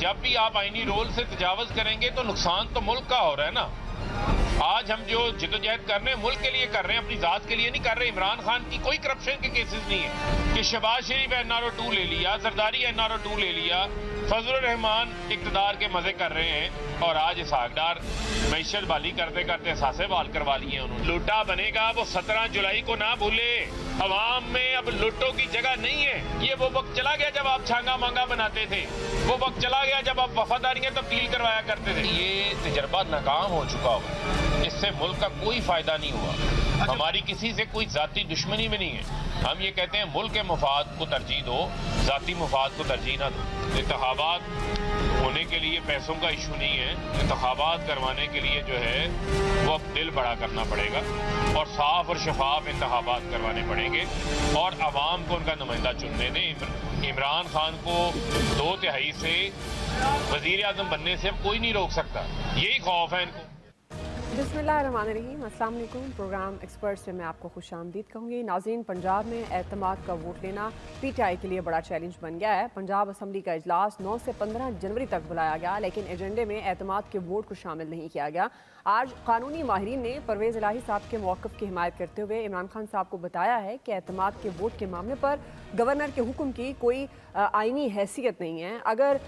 जब भी आप आईनी रोल से तजावज करेंगे तो नुकसान तो मुल्क का हो रहा है ना। आज हम जो जिदोजहद कर रहे हैं मुल्क के लिए कर रहे हैं, अपनी जात के लिए नहीं कर रहे। इमरान खान की कोई करप्शन के केसेस नहीं है कि शहबाज शरीफ एनआरओ 2 ले लिया, जरदारी एनआरओ 2 ले लिया, फजलुर रहमान इक्तदार के मजे कर रहे हैं और आज इसहाकडार मैशत बाली करते करते सासे बाल करवा लिए उन्होंने। लुटा बनेगा वो 17 जुलाई को ना भूले। अवाम में अब लुटों की जगह नहीं है। ये वो वक्त चला गया जब आप छांगा मांगा बनाते थे, वो वक्त चला गया जब आप वफादारियां तब्दील करवाया करते थे। ये तजर्बा नाकाम हो चुका होगा, इससे मुल्क का कोई फायदा नहीं हुआ। हमारी किसी से कोई जाती दुश्मनी भी नहीं है। हम ये कहते हैं मुल्क के मुफाद को तरजीह दो, जाती मुफाद को तरजीह ना दो। इंतखाबात होने के लिए पैसों का इशू नहीं है। इंतखाबात करवाने के लिए जो है वो अब दिल बड़ा करना पड़ेगा और साफ और शफाफ इंतखाबात करवाने पड़ेंगे और अवाम को उनका नुमाइंदा चुनने दें। इमरान खान को 2/3 से वजीर आजम बनने से अब कोई नहीं रोक सकता, यही खौफ है इनको। बिस्मिल्लाहिर्रहमानिर्रहीम, अस्सलाम वालेकुम। प्रोग्राम एक्सपर्ट से मैं आपको खुशामदीद कहूँगी। नाज़रीन, पंजाब में एतमाद का वोट लेना पीटीआई के लिए बड़ा चैलेंज बन गया है। पंजाब असम्बली का इजलास 9 से 15 जनवरी तक बुलाया गया, लेकिन एजेंडे में एतमाद के वोट को शामिल नहीं किया गया। आज कानूनी माहिरीन ने परवेज़ इलाही साहब के मौक़िफ़ की हिमायत करते हुए इमरान खान साहब को बताया है कि एतमाद के वोट के मामले पर गवर्नर के हुक्म की कोई आइनी हैसियत नहीं है। अगर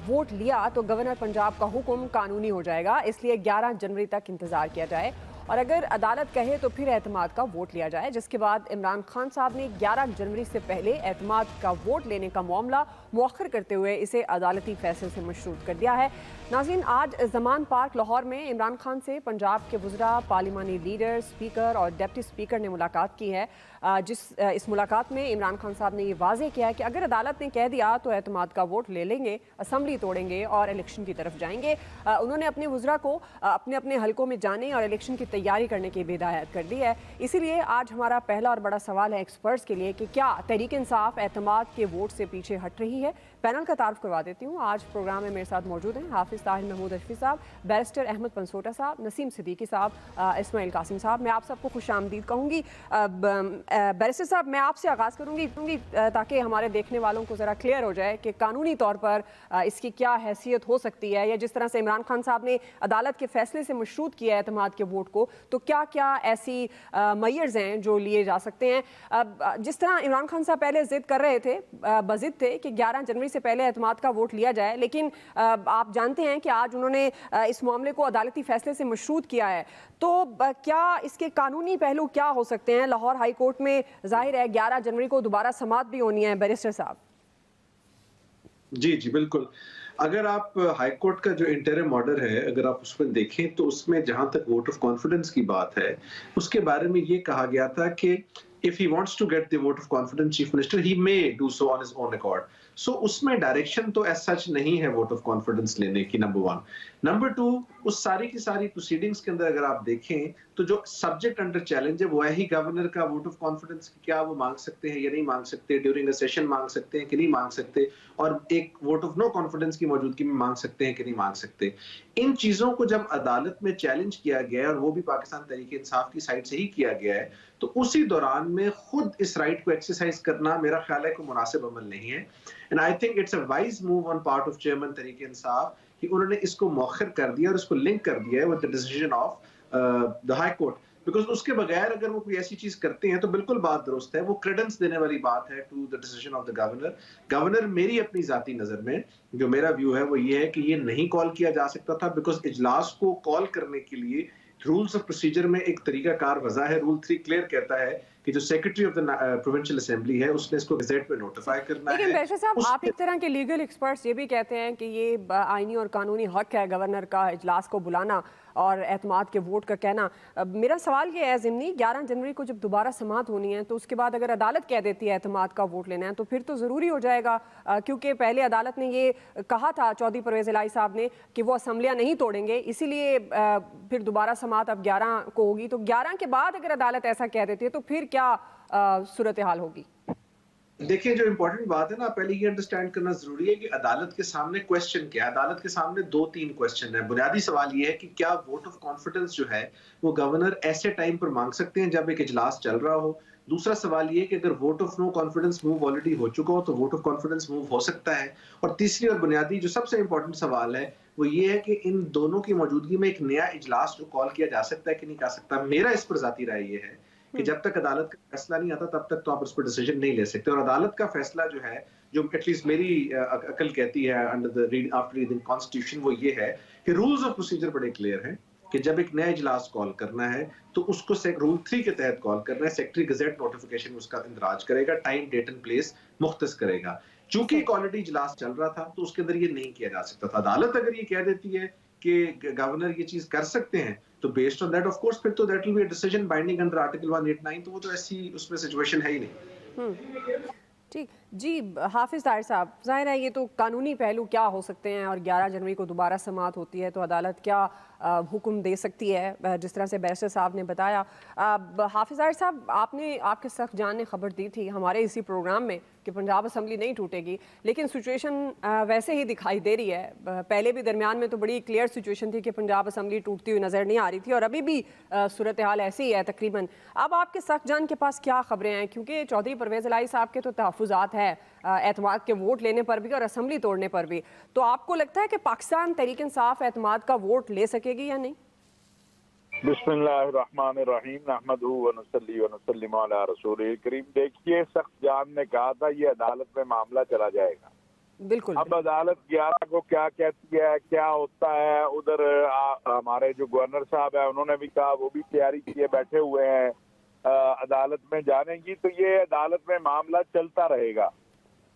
वोट लिया तो गवर्नर पंजाब का हुक्म कानूनी हो जाएगा, इसलिए 11 जनवरी तक इंतज़ार किया जाए और अगर अदालत कहे तो फिर एतमाद का वोट लिया जाए, जिसके बाद इमरान खान साहब ने 11 जनवरी से पहले एतमाद का वोट लेने का मामला मुअख्खर करते हुए इसे अदालती फैसले से मशरूत कर दिया है। नाज़रीन, आज ज़मान पार्क लाहौर में इमरान खान से पंजाब के वज़रा, पार्लिमानी लीडर, स्पीकर और डिप्टी स्पीकर ने मुलाकात की है। इस मुलाकात में इमरान खान साहब ने ये वाज़ेह किया है कि अगर अदालत ने कह दिया तो एतमाद का वोट ले लेंगे, असम्बली तोड़ेंगे और इलेक्शन की तरफ जाएंगे। उन्होंने अपने वज़रा को अपने अपने हलकों में जाने और इलेक्शन की तैयारी करने की भी हिदायत कर दी है। इसीलिए आज हमारा पहला और बड़ा सवाल है एक्सपर्ट्स के लिए कि क्या तहरीक इंसाफ एतमाद के वोट से पीछे हट रही है। पैनल का तारुफ करवा देती हूँ। आज प्रोग्राम में मेरे साथ मौजूद हैं हाफिज़ ताहिर महमूद अशफी साहब, बैरिस्टर अहमद पंसोटा साहब, नसीम सिद्दीकी साहब, इस्माइल कासिम साहब। मैं आप सबको खुशामदीद कहूँगी। बैरिस्टर साहब, मैं आपसे आगाज़ करूँगी ताकि हमारे देखने वालों को ज़रा क्लियर हो जाए कि कानूनी तौर पर इसकी क्या हैसियत हो सकती है, या जिस तरह से इमरान खान साहब ने अदालत के फैसले से मशरूत किया है एतमाद के वोट को, तो क्या क्या ऐसी मयर्स हैं जो लिए जा सकते हैं। जिस तरह इमरान खान साहब पहले जिद कर रहे थे, बजिद थे कि 11 जनवरी से पहले एतमाद का वोट लिया जाए, लेकिन आप जानते हैं कि आज उन्होंने इस मामले को अदालती फैसले से मशरूत किया है, तो क्या इसके कानूनी पहलू क्या हो सकते हैं। लाहौर हाई कोर्ट में जाहिर है 11 जनवरी को दोबारा समाअत भी होनी है। बैरिस्टर साहब जी बिल्कुल। अगर आप हाई कोर्ट का जो इंटरिम ऑर्डर है, अगर आप उसमें देखें तो उसमें जहां तक वोट ऑफ कॉन्फिडेंस की बात है, उसके बारे में ये कहा गया था कि if he wants to get the vote of confidence chief minister he may do so on his own accord. So उसमें डायरेक्शन तो एज सच नहीं है वोट ऑफ कॉन्फिडेंस लेने की, नंबर 1। नंबर 2, उस सारी की सारी प्रोसीडिंग्स के अंदर अगर आप देखें तो जो सब्जेक्ट अंडर चैलेंज है वो है ही गवर्नर का वोट ऑफ कॉन्फिडेंस, क्या वो मांग सकते हैं या नहीं मांग सकते, ड्यूरिंग अ सेशन मांग सकते हैं कि नहीं मांग सकते, और एक वोट ऑफ नो कॉन्फिडेंस की मौजूदगी में मांग सकते हैं कि नहीं मांग सकते। इन चीजों को जब अदालत में चैलेंज किया गया और वो भी पाकिस्तान तहरीक इंसाफ की साइड से ही किया गया है, तो उसी दौरान में खुद इस राइट को एक्सरसाइज करना मेरा ख्याल है को मुनासिब अमल नहीं है। And I think it's a wise move on part of chairman Tehreek Insaf कि उन्होंने इसको मौखर कर दिया और इसको लिंक कर दिया है with the decision of the high court, because उसके बगैर अगर वो कोई ऐसी चीज करते हैं तो बिल्कुल बात दुरुस्त है, वो क्रेडेंस देने वाली बात है to the decision of the governor. Governor, मेरी अपनी जाती नजर में जो मेरा व्यू है वो ये है कि ये नहीं कॉल किया जा सकता था, बिकॉज इजलास को कॉल करने के लिए रूल्स ऑफ प्रोसीजर में एक तरीकाकार वजह है। रूल 3 क्लियर कहता है कि जो secretary of the provincial assembly है उसने इसको गजेट में नोटिफाई करना है। लेकिन बैरिस्टर साहब, आप एक तरह के लीगल एक्सपर्ट्स ये भी कहते हैं कि ये आईनी और कानूनी हक है गवर्नर का इजलास को बुलाना और एतमाद के वोट का कहना। मेरा सवाल ये है ज़िमनी, 11 जनवरी को जब दोबारा समाअत होनी है तो उसके बाद अगर अदालत कह देती है एतमाद का वोट लेना है तो फिर तो ज़रूरी हो जाएगा, क्योंकि पहले अदालत ने ये कहा था, चौधरी परवेज़ इलाही साहब ने, कि वो असम्बलियाँ नहीं तोड़ेंगे, इसीलिए फिर दोबारा समाअत अब 11 को होगी। तो 11 के बाद अगर अदालत ऐसा कह देती है तो फिर क्या सूरत हाल होगी। देखिए, जो इंपॉर्टेंट बात है ना, पहले ये अंडरस्टैंड करना जरूरी है कि अदालत के सामने क्वेश्चन क्या है। अदालत के सामने 2-3 क्वेश्चन है। बुनियादी सवाल ये है कि क्या वोट ऑफ कॉन्फिडेंस जो है वो गवर्नर ऐसे टाइम पर मांग सकते हैं जब एक इजलास चल रहा हो, दूसरा सवाल ये कि अगर vote of no confidence move already हो चुका हो तो वोट ऑफ कॉन्फिडेंस मूव हो सकता है। और तीसरी और बुनियादी जो सबसे इंपॉर्टेंट सवाल है वो ये है कि इन दोनों की मौजूदगी में एक नया इजलास जो कॉल किया जा सकता है कि नहीं कर सकता। मेरा इस पर जाती राय ये है कि जब तक अदालत का फैसला नहीं आता तब तक तो आप उस पर डिसीजन नहीं ले सकते। और अदालत का फैसला जो है, जो एटलीस्ट मेरी अकल कहती है under the after reading constitution, वो ये है कि रूल्स ऑफ प्रोसीजर बड़े क्लियर हैं कि जब एक नया इजलास कॉल करना है तो उसको रूल 3 के तहत कॉल करना है। सेक्रेटरी गजेट नोटिफिकेशन उसका इंदराज करेगा, टाइम डेट एंड प्लेस मुख्तस करेगा। चूंकि एक ऑलरेडी इजलास चल रहा था तो उसके अंदर ये नहीं किया जा सकता था। अदालत अगर ये कह देती है कि गवर्नर ये चीज कर सकते हैं तो based on that of course फिर तो that will be a decision binding under article 189। तो वो तो ऐसी उसमें सिचुएशन है ही नहीं। ठीक जी, हाफिज ताहिर साहब, ज़ाहिर है ये तो कानूनी पहलू क्या हो सकते हैं और 11 जनवरी को दोबारा समाअत होती है तो अदालत क्या हुक्म दे सकती है, जिस तरह से बैरिस्टर साहब ने बताया। हाफिज ताहिर साहब, आपके सख्त जान ने खबर दी थी हमारे इसी प्रोग्राम में कि पंजाब असम्बली नहीं टूटेगी, लेकिन सिचुएशन वैसे ही दिखाई दे रही है। पहले भी दरमियान में तो बड़ी क्लियर सिचुएशन थी कि पंजाब असम्बली टूटती हुई नज़र नहीं आ रही थी और अभी भी सूरत हाल ऐसी ही है तकरीबन। अब आपके सख्त जान के पास क्या खबरें हैं, क्योंकि चौधरी परवेज़ इलाही साहब के तो तहफ़्फ़ुज़ात है एतमाद के वोट लेने पर भी और असम्बली तोड़ने पर भी, तो आपको लगता है कि पाकिस्तान तहरीक इंसाफ एतमाद का वोट ले सकेगी या नहीं? बिस्मिल्लाहिर्रहमानिर्रहीम, नहमदुहु व नुसल्ली व नुसल्लिमु अला रसूलिल करीम। देखिए, सख्त जान ने कहा था ये अदालत में मामला चला जाएगा। बिल्कुल। अब अदालत 11 को क्या कहती है, क्या होता है, उधर हमारे जो गवर्नर साहब है उन्होंने भी कहा, वो भी तैयारी किए बैठे हुए हैं अदालत में जाने की। तो ये अदालत में मामला चलता रहेगा।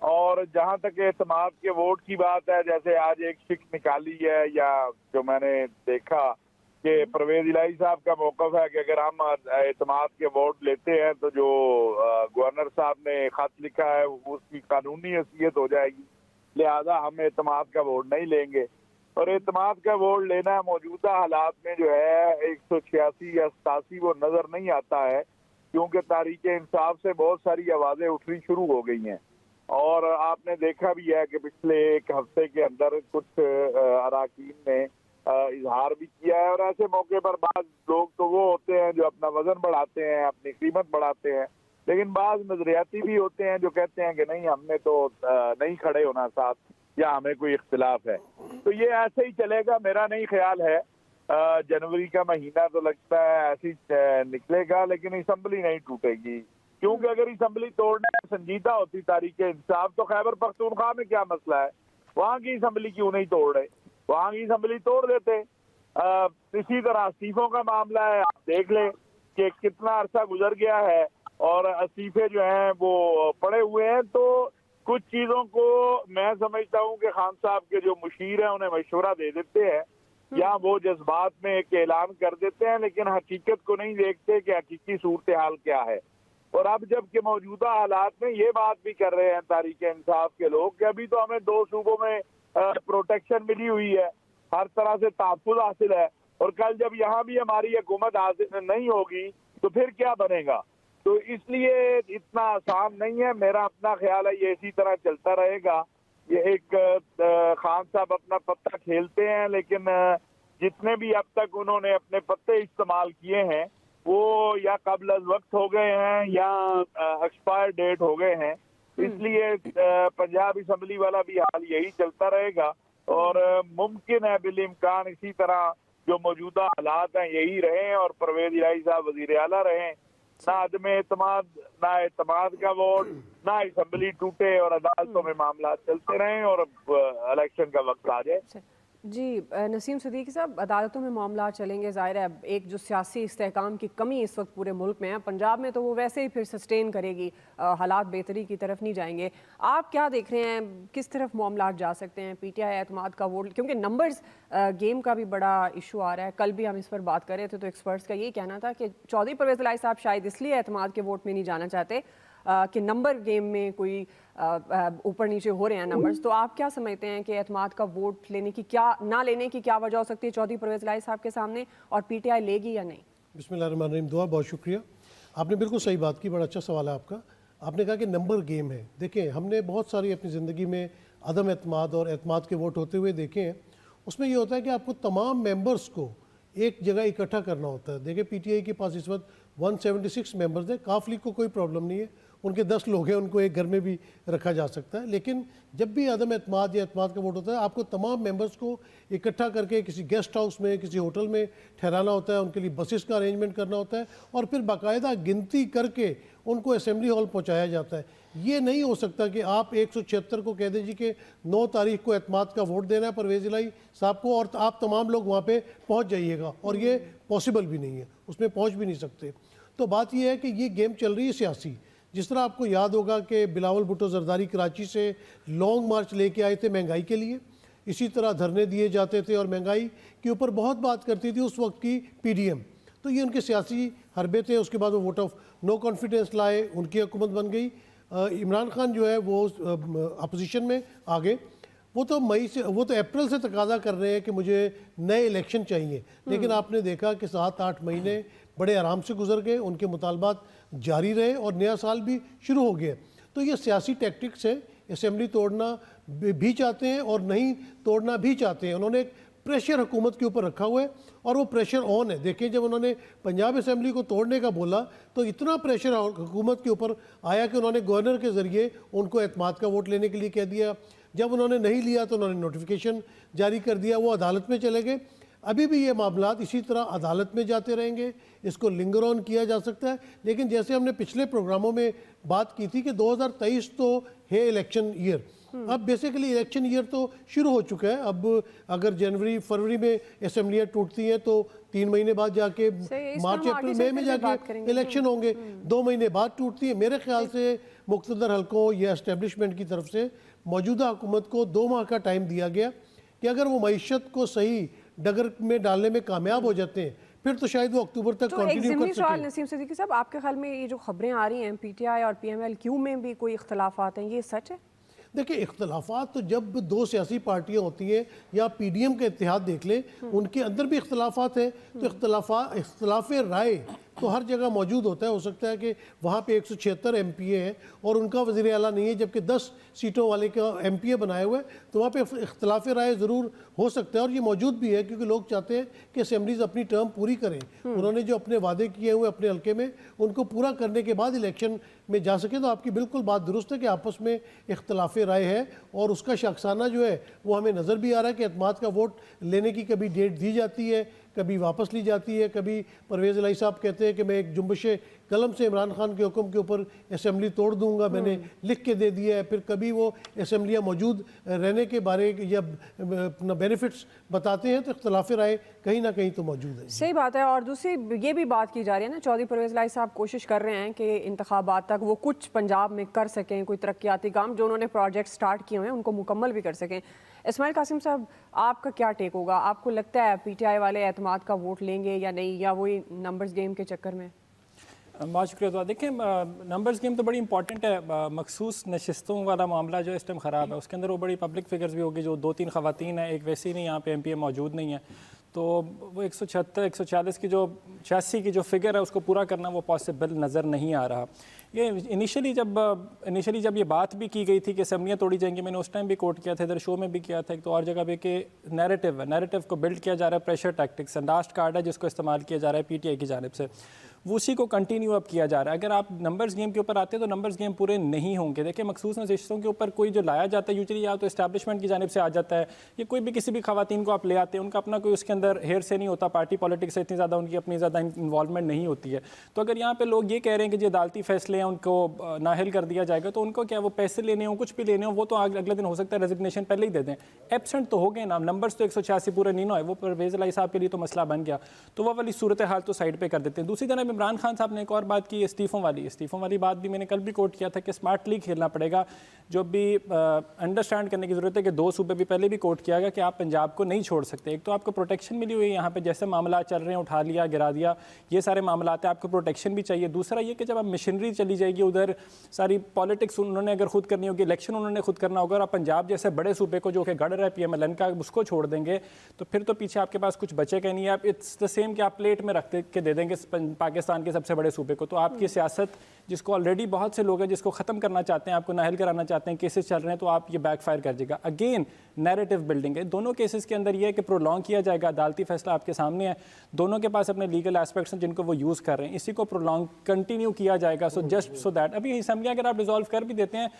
और जहां तक एतमाद के वोट की बात है, जैसे आज एक शिक निकाली है या जो मैंने देखा कि परवेज इलाही साहब का मौकफ है कि अगर हम एतमाद के वोट लेते हैं तो जो गवर्नर साहब ने खत लिखा है उसकी कानूनी हैसियत हो जाएगी, लिहाजा हम एतमाद का वोट नहीं लेंगे। और एतमाद का वोट लेना मौजूदा हालात में जो है 186 या 87 वो नजर नहीं आता है, क्योंकि तहरीक इंसाफ से बहुत सारी आवाजें उठनी शुरू हो गई हैं। और आपने देखा भी है कि पिछले एक हफ्ते के अंदर कुछ अराकीन ने इजहार भी किया है। और ऐसे मौके पर बाज लोग तो वो होते हैं जो अपना वजन बढ़ाते हैं, अपनी कीमत बढ़ाते हैं, लेकिन बाज नजरियाती भी होते हैं जो कहते हैं कि नहीं, हमने तो नहीं खड़े होना साथ, या हमें कोई इख्तिलाफ है। तो ये ऐसे ही चलेगा, मेरा नहीं ख्याल है जनवरी का महीना तो लगता है ऐसे ही निकलेगा, लेकिन असम्बली नहीं टूटेगी। क्योंकि अगर असम्बली तोड़ने में संजीदा होती तारीख इंसाफ तो खैबर पख्तूनख्वा में क्या मसला है, वहाँ की असम्बली क्यों नहीं तोड़ रहे, वहाँ की असम्बली तोड़ देते। इसी तरह इस्तीफों का मामला है, आप देख ले कि कितना अरसा गुजर गया है और इस्तीफे जो हैं वो पड़े हुए हैं। तो कुछ चीजों को मैं समझता हूँ कि खान साहब के जो मुशीर है उन्हें मशवरा दे देते हैं या वो जज्बात में एक ऐलान कर देते हैं, लेकिन हकीकत को नहीं देखते कि हकीकी सूरत हाल क्या है। और अब जबकि मौजूदा हालात में ये बात भी कर रहे हैं तारीख इंसाफ के लोग कि अभी तो हमें 2 सूबों में प्रोटेक्शन मिली हुई है, हर तरह से तहफ़्फ़ुज़ हासिल है, और कल जब यहाँ भी हमारी हुकूमत हासिल नहीं होगी तो फिर क्या बनेगा। तो इसलिए इतना आसान नहीं है, मेरा अपना ख्याल है ये इसी तरह चलता रहेगा। ये एक खान साहब अपना पत्ता खेलते हैं, लेकिन जितने भी अब तक उन्होंने अपने पत्ते इस्तेमाल किए हैं वो या कबल अज़ वक्त हो गए हैं या एक्सपायर डेट हो गए हैं। इसलिए पंजाब असम्बली वाला भी हाल यही चलता रहेगा और मुमकिन है बिल इम्कान इसी तरह जो मौजूदा हालात हैं यही रहे और परवेज इलाही साहब वजीर आला रहे। ना अदम एतमाद, ना एतमाद का वोट, ना असम्बली टूटे और अदालतों में मामला चलते रहें और इलेक्शन का वक्त आ जाए। जी नसीम सिद्दीकी साहब, अदालतों में मामला चलेंगे, ज़ाहिर है एक जो सियासी इस्तेहकाम की कमी इस वक्त पूरे मुल्क में है, पंजाब में तो वो वैसे ही फिर सस्टेन करेगी, हालात बेहतरी की तरफ नहीं जाएंगे। आप क्या देख रहे हैं, किस तरफ मामला जा सकते हैं? PTI एतमाद का वोट, क्योंकि नंबर्स गेम का भी बड़ा इशू आ रहा है, कल भी हम इस पर बात कर रहे थे तो एक्सपर्ट्स का यही कहना था कि चौधरी परवेज़ इलाही साहब शायद इसलिए एतमाद के वोट में नहीं जाना चाहते कि नंबर गेम में कोई ऊपर नीचे हो रहे हैं नंबर्स। तो आप क्या समझते हैं कि एतमाद का वोट लेने की क्या, ना लेने की क्या वजह हो सकती है चौधरी परवेज़ इलाही साहब के सामने, और PTI लेगी या नहीं? बिस्मिल्लाहिर्रहमानिर्रहीम, दुआ, बहुत शुक्रिया। आपने बिल्कुल सही बात की, बड़ा अच्छा सवाल है आपका। आपने कहा कि नंबर गेम है। देखें, हमने बहुत सारी अपनी ज़िंदगी में अदम एतमाद और एतमाद के वोट होते हुए देखे हैं। उसमें ये होता है कि आपको तमाम मेंबर्स को एक जगह इकट्ठा करना होता है। देखिए पीटीआई के पास इस वक्त 176 मेंबर्स हैं, काफ लीग को कोई प्रॉब्लम नहीं है, उनके 10 लोग हैं, उनको एक घर में भी रखा जा सकता है। लेकिन जब भी अदम एतमाद या एतमाद का वोट होता है, आपको तमाम मेंबर्स को इकट्ठा करके किसी गेस्ट हाउस में, किसी होटल में ठहराना होता है, उनके लिए बसेस का अरेंजमेंट करना होता है और फिर बाकायदा गिनती करके उनको असेंबली हॉल पहुंचाया जाता है। ये नहीं हो सकता कि आप 176 को कह दीजिए कि 9 तारीख को एतमाद का वोट देना है परवेज़ इलाही साहब को और आप तमाम लोग वहाँ पे पहुँच जाइएगा, और ये पॉसिबल भी नहीं है, उसमें पहुँच भी नहीं सकते। तो बात यह है कि ये गेम चल रही है सियासी। जिस तरह आपको याद होगा कि बिलावल भुट्टो जरदारी कराची से लॉन्ग मार्च लेके आए थे महंगाई के लिए, इसी तरह धरने दिए जाते थे और महंगाई के ऊपर बहुत बात करती थी उस वक्त की पीडीएम। तो ये उनके सियासी हरबे थे। उसके बाद वो वोट ऑफ नो कॉन्फिडेंस लाए, उनकी हुकूमत बन गई। इमरान खान जो है वो अपोजिशन में आ गए। वो तो अप्रैल से तकाजा कर रहे हैं कि मुझे नए इलेक्शन चाहिए, लेकिन आपने देखा कि 7-8 महीने बड़े आराम से गुजर गए, उनके मुतालबात जारी रहे और नया साल भी शुरू हो गया। तो ये सियासी टैक्टिक्स है, असेंबली तोड़ना भी चाहते हैं और नहीं तोड़ना भी चाहते हैं। उन्होंने एक प्रेशर हुकूमत के ऊपर रखा हुआ है और वो प्रेशर ऑन है। देखिए जब उन्होंने पंजाब असेंबली को तोड़ने का बोला तो इतना प्रेशर हुकूमत के ऊपर आया कि उन्होंने गवर्नर के ज़रिए उनको एतमाद का वोट लेने के लिए कह दिया। जब उन्होंने नहीं लिया तो उन्होंने नोटिफिकेशन जारी कर दिया, वो अदालत में चले गए। अभी भी ये मामलात इसी तरह अदालत में जाते रहेंगे, इसको लिंगर ऑन किया जा सकता है। लेकिन जैसे हमने पिछले प्रोग्रामों में बात की थी कि 2023 तो है इलेक्शन ईयर, अब बेसिकली इलेक्शन ईयर तो शुरू हो चुका है। अब अगर जनवरी फरवरी में असेंबलियाँ टूटती हैं तो 3 महीने बाद जाके मार्च अप्रैल मई में जाके इलेक्शन होंगे, 2 महीने बाद टूटती है। मेरे ख्याल से मुख्तदर हलकों या एस्टेब्लिशमेंट की तरफ से मौजूदा हुकूमत को 2 माह का टाइम दिया गया कि अगर वो मईशत को सही डगर में डालने में कामयाब हो जाते हैं फिर तो शायद वो अक्टूबर तक कंटिन्यू कर सकें। नसीम सिद्दीकी साहब, आपके ख्याल में ये जो खबरें आ रही हैं पीटीआई और पीएमएल-क्यू में भी कोई इख्तलाफात हैं, ये सच है? देखिए इख्तलाफात तो जब 2 सियासी पार्टियां होती हैं या पीडीएम का इत्तेहाद देख लें, उनके अंदर भी इख्तलाफात हैं। तो इख्तलाफ राय तो हर जगह मौजूद होता है। हो सकता है कि वहाँ पे 176 एमपीए हैं और उनका वज़ीर आला नहीं है, जबकि 10 सीटों वाले का एमपीए बनाए हुए हैं, तो वहाँ पे इख्तलाफ राय ज़रूर हो सकता है और ये मौजूद भी है क्योंकि लोग चाहते हैं कि असेंबलीज अपनी टर्म पूरी करें। उन्होंने जो अपने वादे किए हुए अपने हल्के में उनको पूरा करने के बाद इलेक्शन में जा सके। तो आपकी बिल्कुल बात दुरुस्त है कि आपस में इख्तलाफ राय है और उसका शख्साना जो है वो हमें नज़र भी आ रहा है कि एतमाद का वोट लेने की कभी डेट दी जाती है, कभी वापस ली जाती है। कभी परवेज़ इलाही साहब कहते हैं कि मैं एक जुम्बिश कलम से इमरान खान के हुक्म के ऊपर असेंबली तोड़ दूंगा, मैंने लिख के दे दिया है। फिर कभी वो असेंबलियाँ मौजूद रहने के बारे या अपना बेनिफिट्स बताते हैं। तो इख्तलाफ राय कहीं ना कहीं तो मौजूद है। सही बात है। और दूसरी ये भी बात की जा रही है ना, चौधरी परवेज़ इलाही साहब कोशिश कर रहे हैं कि इंतखाबात तक वो कुछ पंजाब में कर सकें, कोई तरक्याती काम जो उन्होंने प्रोजेक्ट स्टार्ट किए हुए हैं उनको मुकम्मल भी कर सकें। इस्माइल कासिम साहब, आपका क्या टेक होगा? आपको लगता है पीटीआई वाले एतमाद का वोट लेंगे या नहीं, या वही नंबर्स गेम के चक्कर में? बहुत शुक्रिया। तो देखिए नंबर्स गेम तो बड़ी इंपॉर्टेंट है। मखसूस नशिस्तों वाला मामला जो इस टाइम ख़राब है, उसके अंदर वो बड़ी पब्लिक फिगर्स भी होगी जो 2-3 ख़वातीन है, एक वैसे ही नहीं यहाँ पे एमपीए मौजूद नहीं है। तो वो 176-146 की जो 86 की जो फिगर है उसको पूरा करना वो पॉसिबल नज़र नहीं आ रहा। ये इनिशियली जब ये बात भी की गई थी कि असेंबलियाँ तोड़ी जाएंगी, मैंने उस टाइम भी कोट किया था, इधर शो में भी किया था, एक तो और जगह पे कि नैरेटिव को बिल्ड किया जा रहा है, प्रेशर टैक्टिक्स है, लास्ट कार्ड है जिसको इस्तेमाल किया जा रहा है पीटीआई की जानिब से, वो उसी को कंटिन्यू अब किया जा रहा है। अगर आप नंबर्स गेम के ऊपर आते हैं तो नंबर्स गेम पूरे नहीं होंगे। देखिए मखसूस नशिस्तों के ऊपर कोई जो लाया जाता है यूजुअली या तो इस्टेब्लिशमेंट की जानिब से आ जाता है, या कोई भी किसी भी खवातीन को आप ले आते हैं, उनका अपना कोई उसके अंदर हेयर से नहीं होता, पार्टी पॉलिटिक्स से इतनी ज़्यादा उनकी अपनी ज़्यादा इन्वॉल्वमेंट नहीं होती है। तो अगर यहाँ पे लोग ये कह रहे हैं कि जो अदालती फैसले हैं उनको नाहिल कर दिया जाएगा, तो उनको क्या वो पैसे लेने हो, कुछ भी लेने हो, वो तो अगले दिन हो सकता है रेजिग्नेशन पहले ही दे दें। एब्सेंट तो हो गए ना, नंबर्स तो 186 पूरे नहीं हुए, वो परवेज़ इलाही साहब के लिए तो मसला बन गया। तो वो वाली सूरत हाल तो साइड पर कर देते हैं। दूसरी तरफ इमरान खान साहब ने एक और बात की इस्तीफ़ों वाली बात भी मैंने कल भी कोट किया था कि स्मार्टली खेलना पड़ेगा। जो भी अंडरस्टैंड करने की ज़रूरत है कि 2 सूबे भी पहले भी कोट किया गया कि आप पंजाब को नहीं छोड़ सकते। एक तो आपको प्रोटेक्शन मिली हुई है यहाँ पे, जैसे मामला चल रहे हैं, उठा लिया गिरा दिया, ये सारे मामला हैं, आपको प्रोटेक्शन भी चाहिए। दूसरा ये कि जब आप मशीनरी चली जाएगी उधर, सारी पॉलिटिक्स उन्होंने अगर खुद करनी होगी, इलेक्शन उन्होंने खुद करना होगा, और आप पंजाब जैसे बड़े सूबे को जो कि गढ़ रहा है PMLN का, उसको छोड़ देंगे तो फिर तो पीछे आपके पास कुछ बचेगा नहीं। आप इट्स द सेम कि आप प्लेट में रख के दे देंगे पाकिस्तान के सबसे बड़े सूबे को, तो आपकी सियासत जिसको ऑलरेडी बहुत से लोग हैं जिसको ख़त्म करना चाहते हैं, आपको नाहल कराना चाहते हैं, केसेस चल रहे हैं, तो आप ये बैकफायर कर जाएगा। अगेन नैरेटिव बिल्डिंग है दोनों केसेस के अंदर, ये है कि प्रोलॉन्ग किया जाएगा, अदालती फैसला आपके सामने है, दोनों के पास अपने लीगल एस्पेक्ट्स हैं जिनको वो यूज़ कर रहे हैं, इसी को प्रोलॉन्ग कंटिन्यू किया जाएगा। सो जस्ट सो दैट अभी असम्बली अगर आप रिजॉल्व कर भी देते हैं,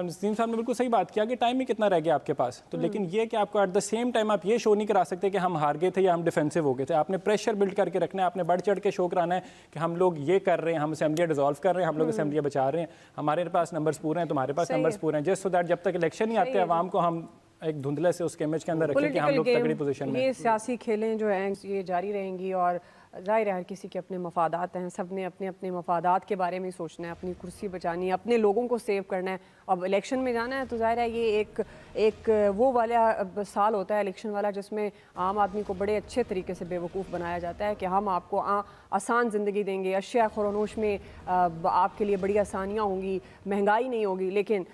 नसीम साहब ने बिल्कुल सही बात किया कि टाइम ही कितना रह गया आपके पास, तो लेकिन ये कि आपको एट द सेम टाइम आप ये शो नहीं करा सकते कि हम हार गए थे या हम डिफेंसिव हो गए थे। आपने प्रेशर बिल्ड करके रखना है, आपने बढ़ चढ़ के शो कराना है कि हम लोग ये कर रहे हैं, हम असेंबली डिजॉल्व कर रहे हैं, हम लोग असेंबली बचा रहे हैं, हमारे पास नंबर्स पूरे हैं, तुम्हारे पास नंबर्स पूरे हैं, जस्ट सो दैट जब तक इलेक्शन ही आते हैं आवाम को हम एक धुंधले से उसके इमेज के अंदर रखें कि हम लोग तगड़ी पोजीशन में। ये सियासी खेलें जो हैं ये जारी रहेंगी और ज़ाहिर है हर किसी के अपने मफादात हैं, सब ने अपने अपने मफादात के बारे में सोचना है, अपनी कुर्सी बचानी है, अपने लोगों को सेव करना है। अब इलेक्शन में जाना है तो ज़ाहिर है ये एक वो वाला साल होता है इलेक्शन वाला जिसमें आम आदमी को बड़े अच्छे तरीके से बेवकूफ़ बनाया जाता है कि हम आपको आसान ज़िंदगी देंगे, अशिया खुरनोश में आपके लिए बड़ी आसानियाँ होंगी, महंगाई नहीं होगी, लेकिन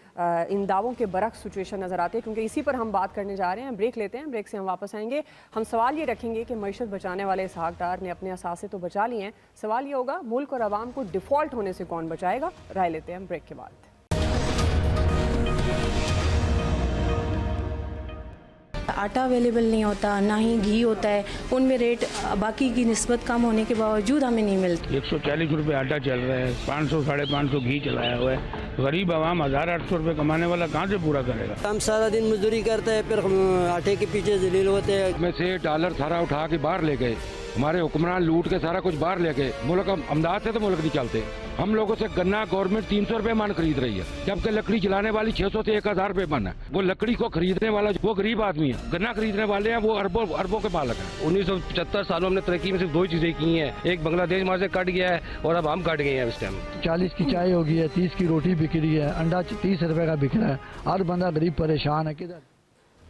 इन दावों के बरक्स सिचुएशन नज़र आते हैं। क्योंकि इसी पर हम बात करने जा रहे हैं, ब्रेक लेते हैं, ब्रेक से हम वापस आएंगे। हम सवाल ये रखेंगे कि मईशत बचाने वाले इसहाक डार ने अपने असासे तो बचा लिए हैं, सवाल ये होगा मुल्क और आवाम को डिफ़ॉल्ट होने से कौन बचाएगा। राय लेते हैं हम ब्रेक के बाद। आटा अवेलेबल नहीं होता, ना ही घी होता है, उनमें रेट बाकी की निस्बत कम होने के बावजूद हमें नहीं मिलती। 140 रुपये आटा चल रहा है, 500 साढ़े 500 घी चलाया हुआ है, गरीब आवाम 1800 रुपये कमाने वाला कहाँ से पूरा करेगा। हम सारा दिन मजदूरी करते हैं, फिर आटे के पीछे जलील होते हैं। में से डॉलर सारा उठा के बाहर ले गए, हमारे हुक्मरान लूट के सारा कुछ बाहर ले गए, मुल्क अमदाद से तो मुल्क नहीं चलते। हम लोगों से गन्ना गवर्नमेंट 300 रुपये मन खरीद रही है, जबकि लकड़ी जलाने वाली 600 से 1000 रुपये मन है। वो लकड़ी को खरीदने वाला वो गरीब आदमी है, गन्ना खरीदने वाले हैं वो अरबों के मालक है। 1975 सालों में तरक्की में सिर्फ दो चीजें की हैं, एक बांग्लादेश वहाँ से कट गया है और अब हम कट गए हैं। इस टाइम 40 की चाय हो गई है, 30 की रोटी बिक रही है, अंडा 30 रुपए का बिक रहा है, हर बंदा गरीब परेशान है। किधर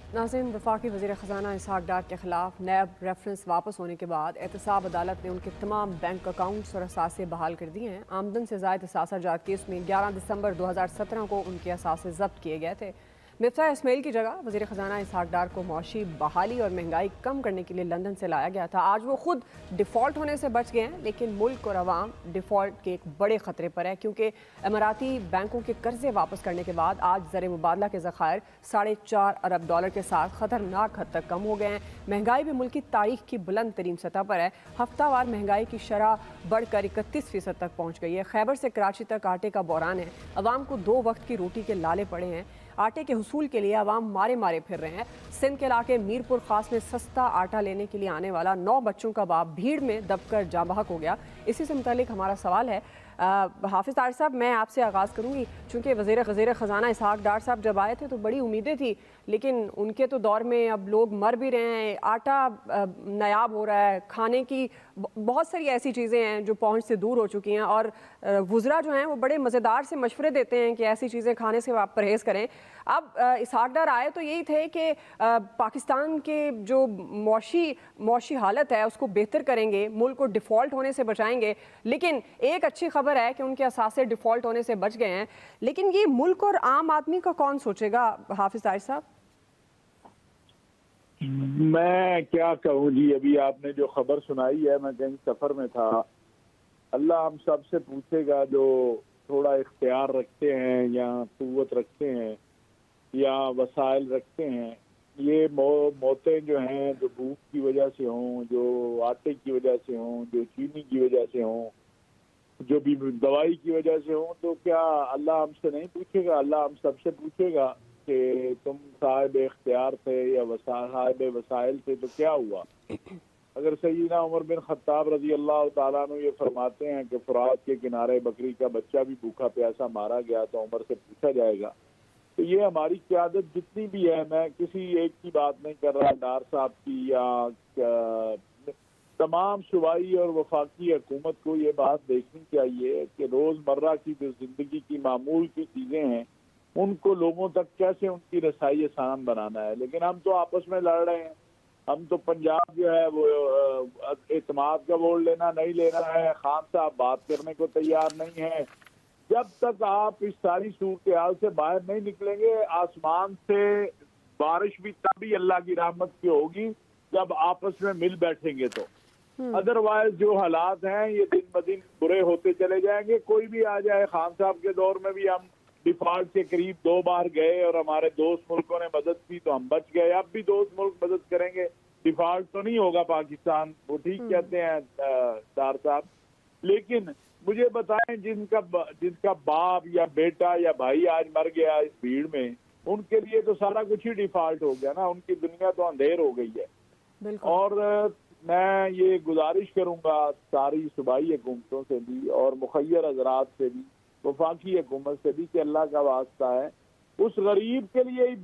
नाज़रीन, वफाकी वज़ीर ख़ज़ाना इसहाक डार के खिलाफ नैब रेफरेंस वापस होने के बाद एहतसाब अदालत ने उनके तमाम बैंक अकाउंट्स और असासे बहाल कर दिए हैं। आमदन से ज़ायद असासा जात केस में 11 दिसंबर 2017 को उनके असासे जब्त किए गए थे। मिफ्ताह इस्माइल की जगह वज़ीर ख़ज़ाना इसहाक डार को मौशी बहाली और महंगाई कम करने के लिए लंदन से लाया गया था। आज वो खुद डिफ़ॉल्ट होने से बच गए हैं, लेकिन मुल्क और आवाम डिफ़ॉल्ट के एक बड़े ख़तरे पर है, क्योंकि अमाराती बैंकों के कर्जे वापस करने के बाद आज ज़र मुबादला के ज़खायर $4.5 अरब के साथ ख़तरनाक हद तक कम हो गए हैं। महंगाई भी मुल्क की तारीख की बुलंद तरीन सतह पर है। हफ्तावार महंगाई की शरह बढ़कर 31% तक पहुँच गई है। खैबर से कराची तक आटे का बहरान है, आवाम को 2 वक्त की रोटी के लाले पड़े हैं। आटे के हुसूल के लिए आवाम मारे मारे फिर रहे हैं। सिंध के इलाके मीरपुर खास में सस्ता आटा लेने के लिए आने वाला 9 बच्चों का बाप भीड़ में दबकर जाँ बहक हो गया। इसी से मुतालिक हमारा सवाल है, हाफिज़ तारिक साहब, मैं आपसे आगाज़ करूँगी। चूँकि वज़ीर ख़ज़ाना इसहाक डार साहब जब आए थे तो बड़ी उम्मीदें थी, लेकिन उनके तो दौर में अब लोग मर भी रहे हैं, आटा नायाब हो रहा है, खाने की बहुत सारी ऐसी चीज़ें हैं जो पहुँच से दूर हो चुकी हैं, और वुज़रा जो हैं वो बड़े मज़ेदार से मशवरे देते हैं कि ऐसी चीज़ें खाने से आप परहेज़ करें। अब इसहाक डार आए तो यही थे कि पाकिस्तान के जो मौशी हालत है उसको बेहतर करेंगे, मुल्क को डिफ़ॉल्ट होने से बचाएंगे। लेकिन एक अच्छी खबर है कि उनके असासे डिफ़ॉल्ट होने से बच गए हैं, लेकिन ये मुल्क और आम आदमी का कौन सोचेगा? हाफिज़ तारिक साहब, मैं क्या कहूँ जी, अभी आपने जो खबर सुनाई है, मैं कहीं सफ़र में था। अल्लाह हम सब से पूछेगा जो थोड़ा इख्तियार रखते हैं या क़ुव्वत रखते हैं या वसाइल रखते हैं, ये मौतें जो हैं, जो भूख की वजह से हों, जो आटे की वजह से हों, जो चीनी की वजह से हों, जो भी दवाई की वजह से हों, तो क्या अल्लाह हमसे नहीं पूछेगा? अल्लाह हम सबसे पूछेगा कि तुम साहिब इख्तियार थे या साहिब वसाइल थे तो क्या हुआ? अगर सैयदना उमर बिन खत्ताब रजी अल्लाह ताला अन्हु ये फरमाते हैं कि फुरात के किनारे बकरी का बच्चा भी भूखा प्यासा मारा गया तो उमर से पूछा जाएगा। तो ये हमारी क़यादत जितनी भी है, मैं किसी एक की बात नहीं कर रहा, डार साहब की या तमाम सूबाई और वफाकी हुकूमत को ये बात देखनी चाहिए कि रोज़मर्रा की जो ज़िंदगी की मामूल की चीज़ें हैं उनको लोगों तक कैसे उनकी रसाई आसान बनाना है। लेकिन हम तो आपस में लड़ रहे हैं। हम तो पंजाब जो है वो एतमाद का वोट लेना नहीं लेना है, खान साहब बात करने को तैयार नहीं है, जब तक आप इस सारी सूरत हाल से बाहर नहीं निकलेंगे, आसमान से बारिश भी तभी अल्लाह की रहमत की होगी जब आपस में मिल बैठेंगे तो। अदरवाइज जो हालात हैं ये दिन ब दिन बुरे होते चले जाएंगे। कोई भी आ जाए, खान साहब के दौर में भी हम डिफॉल्ट के करीब 2 बार गए और हमारे दोस्त मुल्कों ने मदद की तो हम बच गए। अब भी दोस्त मुल्क मदद करेंगे, डिफॉल्ट तो नहीं होगा पाकिस्तान, वो ठीक कहते हैं डार साहब। लेकिन मुझे बताएं, जिनका बाप या बेटा या भाई आज मर गया इस भीड़ में, उनके लिए तो सारा कुछ ही डिफॉल्ट हो गया ना, उनकी दुनिया तो अंधेर हो गई है। और मैं ये गुजारिश करूंगा सारी सूबाई हुकूमतों से भी और मुखय्यर हजरात से भी, वफाकी हुकूमत से भी, कि अल्लाह का वास्ता है उस गरीब के लिए ही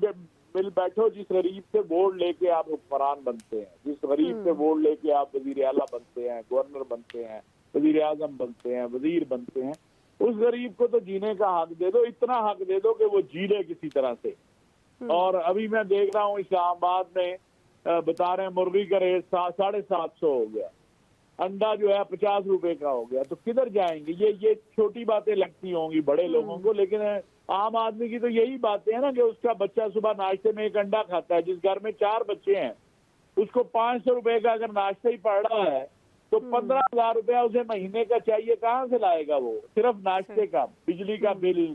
मिल बैठो जिस गरीब से वोट लेके आप हुक्मरान बनते हैं, जिस गरीब से वोट लेके आप वजीर आला बनते हैं, गवर्नर बनते हैं, वजीर आजम बनते हैं, वजीर बनते हैं। उस गरीब को तो जीने का हक दे दो, इतना हक दे दो कि वो जी ले किसी तरह से। और अभी मैं देख रहा हूँ इस्लामाबाद में बता रहे हैं मुर्गी का रेट 750 हो गया, अंडा जो है 50 रुपए का हो गया। तो किधर जाएंगे? ये छोटी बातें लगती होंगी बड़े लोगों को, लेकिन आम आदमी की तो यही बातें हैं ना कि उसका बच्चा सुबह नाश्ते में 1 अंडा खाता है। जिस घर में 4 बच्चे हैं उसको 500 रुपए का अगर नाश्ता ही पड़ रहा है तो 15,000 रुपया उसे महीने का चाहिए, कहाँ से लाएगा वो? सिर्फ नाश्ते का, बिजली का बिल,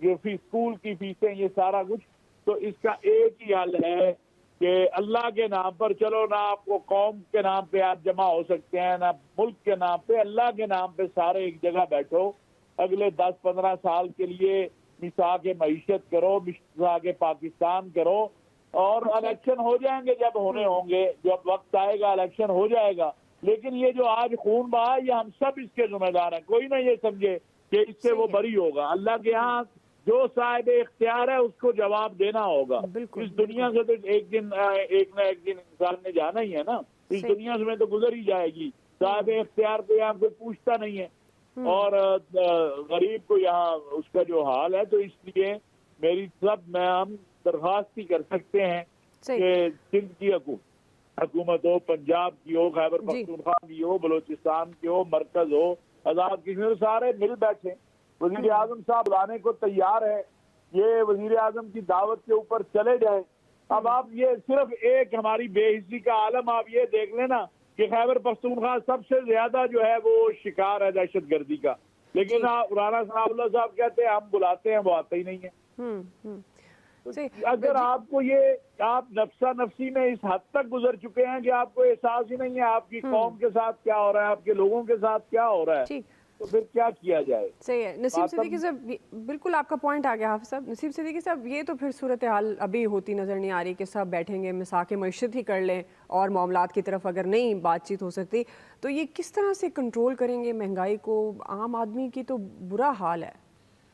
जो स्कूल की फीसें, ये सारा कुछ। तो इसका एक ही हल है कि अल्लाह के नाम पर चलो, ना आपको कौम के नाम पे आप जमा हो सकते हैं, ना मुल्क के नाम पे, अल्लाह के नाम पे सारे एक जगह बैठो, अगले 10-15 साल के लिए मिसाक मईशत करो, मिसाक पाकिस्तान करो, और इलेक्शन हो जाएंगे जब होने होंगे, जब वक्त आएगा इलेक्शन हो जाएगा। लेकिन ये जो आज खून बहा, ये हम सब इसके जिम्मेदार हैं। कोई ना ये समझे कि इससे वो बरी होगा। अल्लाह के यहाँ जो साहिब इख्तियार है उसको जवाब देना होगा। इस दुनिया से तो एक ना एक दिन इंसान ने जाना ही है ना, इस दुनिया से तो गुजर ही जाएगी। साहिब इख्तियार को यहाँ कोई पूछता नहीं है, और गरीब को यहाँ उसका जो हाल है। तो इसलिए मेरी मैं हम दरखास्त ही कर सकते हैं कि सिंध की हुकूमत हो, पंजाब की हो, खैबर पख्तूनख्वा की हो, बलोचिस्तान की हो, मरकज हो, आजाद कश्मीर, सारे मिल बैठे। वजीर आजम साहब लाने को तैयार है, ये वजीर आजम की दावत के ऊपर चले जाए। अब आप ये सिर्फ एक हमारी बेहिस्सी का आलम आप ये देख लेना कि खैबर पख्तूनख्वा सबसे ज्यादा जो है वो शिकार है दहशतगर्दी का। लेकिन राना सनाउल्लाह साहब कहते हैं हम बुलाते हैं, वो आते ही नहीं है। अगर आपको ये आप नफ्सा नफ्सी में इस हद तक गुजर चुके हैं कि आपको एहसास ही नहीं है आपकी कौम के साथ क्या हो रहा है, आपके लोगों के साथ क्या हो रहा है, तो फिर क्या किया जाए? सही है नसीब सिद्दीकी साहब, बिल्कुल आपका पॉइंट आ गया हाफिज़ साहब। नसीब सिद्दीकी साहब, ये तो फिर सूरत हाल अभी होती नज़र नहीं आ रही कि सब बैठेंगे मिसाक मईशत ही कर लें और मामलात की तरफ अगर नहीं बातचीत हो सकती, तो ये किस तरह से कंट्रोल करेंगे महंगाई को? आम आदमी की तो बुरा हाल है।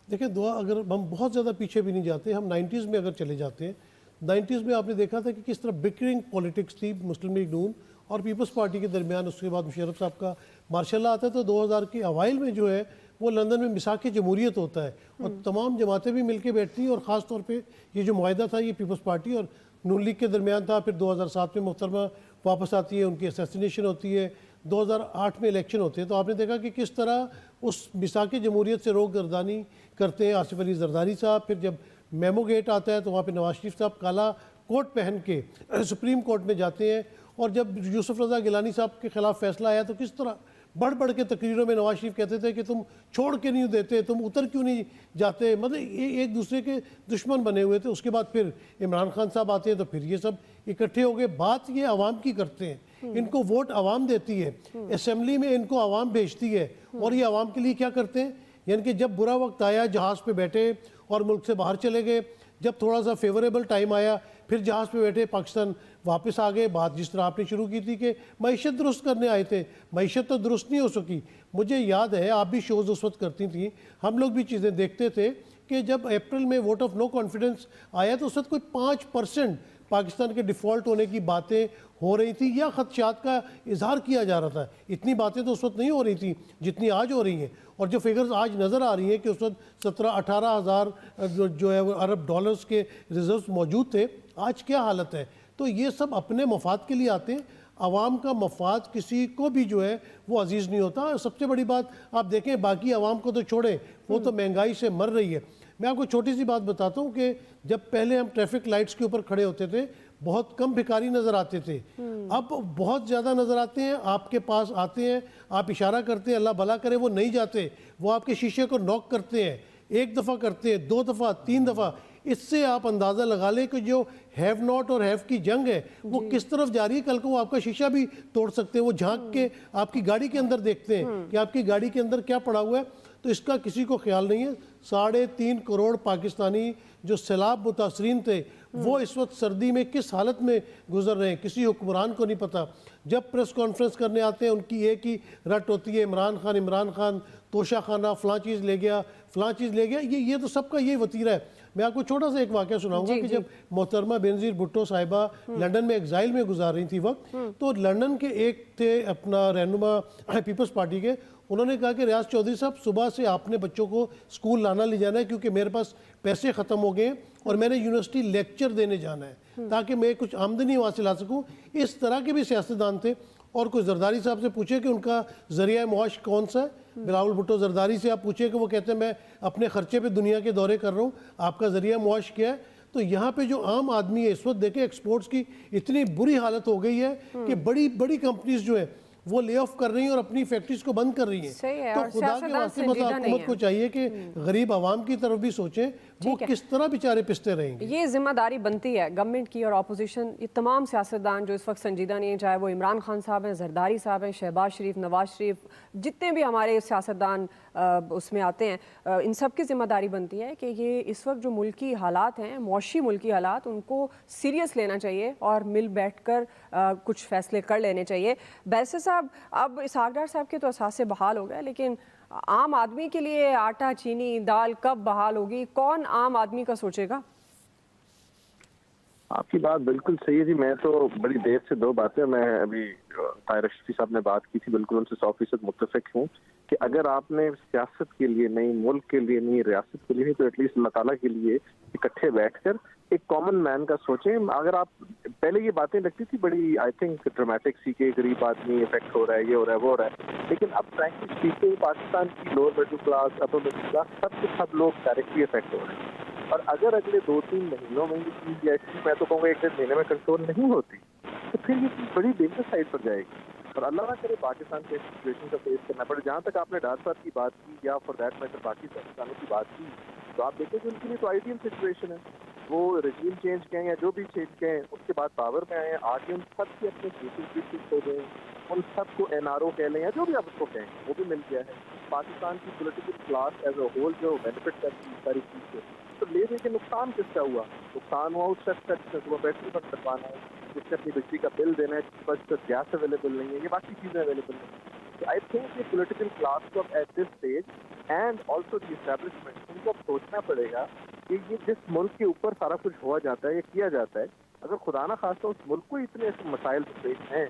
देखिए दुआ, अगर हम बहुत ज़्यादा पीछे भी नहीं जाते, हम 90s में अगर चले जाते हैं, 90s में आपने देखा था कि किस तरह बिकरिंग पॉलिटिक्स थी मुस्लिम लीग नून और पीपल्स पार्टी के दरमियान। उसके बाद मुशर्रफ साहब का मार्शल लॉ आता है, तो 2000 के अवाइल में जो है वो लंदन में मिसाक जमहूरियत होता है और तमाम जमातें भी मिलके बैठती हैं। और ख़ास तौर पे ये जो मुआहदा था ये पीपल्स पार्टी और नून लीग के दरमियान था। फिर 2007 में मुहतरमा वापस आती है, उनकी असैसिनेशन होती है, 2008 में इलेक्शन होते हैं। तो आपने देखा कि किस तरह उस मिसाक जमहूरियत से रोक गर्दानी करते हैं आसिफ अली जरदारी साहब। फिर जब मेमो गेट आता है तो वहाँ पे नवाज शरीफ साहब काला कोट पहन के सुप्रीम कोर्ट में जाते हैं। और जब यूसुफ रज़ा गिलानी साहब के खिलाफ फैसला आया तो किस तरह बढ़ बढ़ के तकरीरों में नवाज शरीफ कहते थे कि तुम छोड़ के नहीं देते, तुम उतर क्यों नहीं जाते, मतलब ये एक दूसरे के दुश्मन बने हुए थे। उसके बाद फिर इमरान खान साहब आते हैं तो फिर ये सब इकट्ठे हो गए। बात ये आवाम की करते हैं, इनको वोट आवाम देती है, असेंबली में इनको आवाम भेजती है और ये आवाम के लिए क्या करते हैं, यानी कि जब बुरा वक्त आया जहाज़ पे बैठे और मुल्क से बाहर चले गए, जब थोड़ा सा फेवरेबल टाइम आया फिर जहाज़ पे बैठे पाकिस्तान वापस आ गए। बात जिस तरह आपने शुरू की थी कि मईशत दुरुस्त करने आए थे, मईशत तो दुरुस्त नहीं हो सकी। मुझे याद है आप भी शोज़ उस वक्त करती थी, हम लोग भी चीज़ें देखते थे कि जब अप्रैल में वोट ऑफ नो कॉन्फिडेंस आया तो उस वक्त कोई 5% पाकिस्तान के डिफ़ॉल्ट होने की बातें हो रही थी या खदशात का इजहार किया जा रहा था। इतनी बातें तो उस वक्त नहीं हो रही थी जितनी आज हो रही हैं। और जो फिगर्स आज नज़र आ रही हैं कि उस वक्त 17-18 हज़ार जो है वो अरब डॉलर्स के रिजर्व्स मौजूद थे, आज क्या हालत है? तो ये सब अपने मफाद के लिए आते हैं। आवाम का मफाद किसी को भी जो है वो अजीज़ नहीं होता। सबसे बड़ी बात आप देखें, बाकी आवाम को तो छोड़ें, वो तो महंगाई से मर रही है। मैं आपको छोटी सी बात बताता हूँ कि जब पहले हम ट्रैफिक लाइट्स के ऊपर खड़े होते थे, बहुत कम भिखारी नज़र आते थे, अब बहुत ज़्यादा नज़र आते हैं। आपके पास आते हैं, आप इशारा करते हैं, अल्लाह भला करे वो नहीं जाते, वो आपके शीशे को नॉक करते हैं, एक दफ़ा करते हैं, 2 दफ़ा, 3 दफ़ा। इससे आप अंदाज़ा लगा लें कि जो हैव नॉट और हैव की जंग है वो किस तरफ जा रही है। कल को वो आपका शीशा भी तोड़ सकते हैं, वो झांक के आपकी गाड़ी के अंदर देखते हैं कि आपकी गाड़ी के अंदर क्या पड़ा हुआ है। तो इसका किसी को ख्याल नहीं है। 3.5 करोड़ पाकिस्तानी जो सैलाब मुतासरीन थे वो इस वक्त सर्दी में किस हालत में गुजर रहे हैं, किसी हुक्मरान को नहीं पता। जब प्रेस कॉन्फ्रेंस करने आते हैं उनकी एक ही रट होती है, इमरान खान तोशा खाना, फलां चीज़ ले गया, फलां चीज़ ले गया। ये तो सबका यही वतीरा है। मैं आपको छोटा सा एक वाक़या सुनाऊंगा कि जब मोहतरमा बेनज़ीर भुट्टो साहिबा लंदन में एग्जाइल में गुजार रही थी वक्त, तो लंदन के एक थे अपना रहनुमा पीपल्स पार्टी के, उन्होंने कहा कि रियाज चौधरी साहब सुबह से आपने बच्चों को स्कूल लाना ले जाना है क्योंकि मेरे पास पैसे ख़त्म हो गए और मैंने यूनिवर्सिटी लेक्चर देने जाना है ताकि मैं कुछ आमदनी वहाँ से ला सकूँ। इस तरह के भी सियासतदान थे। और कुछ जरदारी साहब से पूछे कि उनका ज़रिया मुआश कौन सा है। बिलावल भुट्टो जरदारी से आप पूछे कि वो कहते हैं मैं अपने ख़र्चे पे दुनिया के दौरे कर रहा हूँ, आपका ज़रिया मुआश क्या है। तो यहाँ पे जो आम आदमी है इस वक्त देखें, एक्सपोर्ट्स की इतनी बुरी हालत हो गई है कि बड़ी बड़ी कंपनीज जो है वो ले ऑफ कर रही हैं और अपनी फैक्ट्रीज को बंद कर रही हैं। तो खुदा के वास्ते मतलब हुकूमत को चाहिए कि गरीब आवाम की तरफ भी सोचें, वो किस तरह बेचारे पिसते रहेंगे। ये जिम्मेदारी बनती है गवर्नमेंट की और अपोजिशन, ये तमाम सियासतदान जो इस वक्त संजीदा नहीं है, चाहे वो इमरान खान साहब हैं, जरदारी साहब हैं, शहबाज शरीफ, नवाज शरीफ, जितने भी हमारे सियासतदान उसमें आते हैं, इन सब की जिम्मेदारी बनती है कि ये इस वक्त जो मुल्की हालात हैं, मौशी मुल्की हालात, उनको सीरियस लेना चाहिए और मिल बैठ कर कुछ फैसले कर लेने चाहिए। बैरिस्टर साहब, अब इसहाक डार साहब के तो असासे बहाल हो गए, लेकिन आम आदमी के लिए आटा, चीनी, दाल कब बहाल होगी? कौन आम आदमी का सोचेगा? आपकी बात बिल्कुल सही है जी। मैं तो बड़ी देर से 2 बातें, मैं अभी ताहिर अशरफी साहब ने बात की थी, बिल्कुल उनसे 100% मुत्तफिक हूँ कि अगर आपने सियासत के लिए नहीं, मुल्क के लिए नहीं, रियासत के लिए नहीं, तो एटलीस्ट अल्लाह ताला के लिए इकट्ठे बैठकर एक कॉमन मैन का सोचें। अगर आप पहले ये बातें लगती थी बड़ी आई थिंक ड्रामेटिक सी के गरीब आदमी इफेक्ट हो रहा है, ये हो रहा है, वो हो रहा है, लेकिन अब फ्रैंकली स्पीकिंग पाकिस्तान की lower middle class, upper middle class, सब लोग डायरेक्टली इफेक्ट हो रहे हैं। और अगर अगले 2-3 महीनों में ये चीज़ ऐसी, मैं तो कहूँगा 1-1.5 महीने में कंट्रोल नहीं होती, तो फिर ये चीज़ बड़ी डेंजर साइड पर जाएगी। और अल्लाह ना करे पाकिस्तान के सिचुएशन का फेस करना पड़े। जहाँ तक आपने डार साहब की बात की या फॉर दैट मैटर बाकी पाकिस्तानों की बात की, तो आप देखें कि उनके लिए तो आइडियल सिचुएशन है। वो रजीम चेंज कहें या जो भी चेंज कहें, उसके बाद पावर में आए, आगे उन सब के अपने केसेस हो गए, उन सबको NRO कह लें या जो भी आप उसको कहें, वो भी मिल गया है। पाकिस्तान की political class as a whole जो बेनिफिट करती है सारी चीज़ से, तो ले के नुकसान किसका हुआ? नुकसान हुआ उस शख्स का जिसको वो बैटरी बंद करवाना है, जिससे अपनी बिजली का बिल देना है, जिसके पास गैस अवेलेबल नहीं है, ये बाकी चीज़ें अवेलेबल नहीं है। तो आई थिंक ये पोलिटिकल क्लास को at this stage and also the establishment, उनको अब सोचना पड़ेगा कि ये जिस मुल्क के ऊपर सारा कुछ हुआ जाता है या किया जाता है, अगर खुदा ना खास्ता उस मुल्क को इतने ऐसे मसाइल पेश हैं,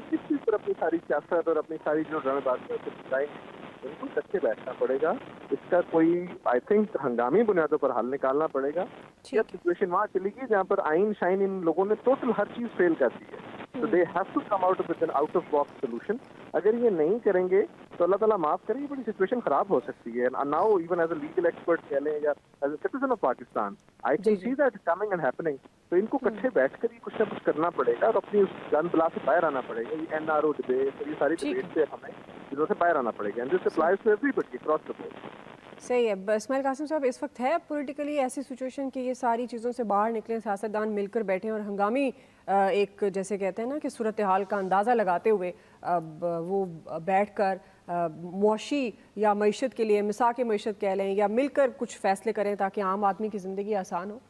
किस चीज़ पर अपनी सारी सियासत और अपनी सारी जो ड्रामेबाजियाँ बताएंगे, उनको इकट्ठे बैठना पड़ेगा। इसका कोई आई थिंक हंगामी बुनियादों पर हल निकालना पड़ेगा। या सिचुएशन वहाँ चली गई जहाँ पर आइन शाइन इन लोगों ने टोटल हर चीज़ फेल कर दी है, तो they have to come out with an out of box solution. अगर ये नहीं करेंगे तो अल्लाह ताला माफ़ करे, बड़ी सिचुएशन खराब हो सकती है। Now even as a legal expert कह लें या as a citizen of Pakistan, I can see that coming and happening. तो इनको इकट्ठे बैठकर ही कुछ ना कुछ करना पड़ेगा और अपनी उस गन बला से बाहर आना पड़ेगा। ये NRO डिबेट और ये सारी डिबेट से हमें चीज़ों से बाहर आना पड़ेगा, and this applies to everybody across the board. सही है। इस्माइल कासिम साहब, इस वक्त है पॉलिटिकली ऐसी सिचुएशन कि ये सारी चीज़ों से बाहर निकलें, सियासतदान मिलकर बैठें और हंगामी एक जैसे कहते हैं ना कि सूरत हाल का अंदाज़ा लगाते हुए वो बैठ कर मुआशी या मईशत के लिए, मिसाक मईशत कह लें, या मिलकर कुछ फ़ैसले करें ताकि आम आदमी की ज़िंदगी आसान हो?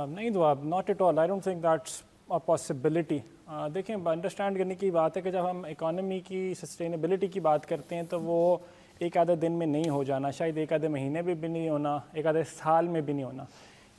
नहीं दुआ, not at all, I don't think that's a possibility. देखें, अंडरस्टैंड करने की बात है कि जब हम इकॉनमी की सस्टेनेबिलिटी की बात करते हैं तो वो एक आधे दिन में नहीं हो जाना, शायद एक आधे महीने में भी नहीं होना, एक आधे साल में भी नहीं होना।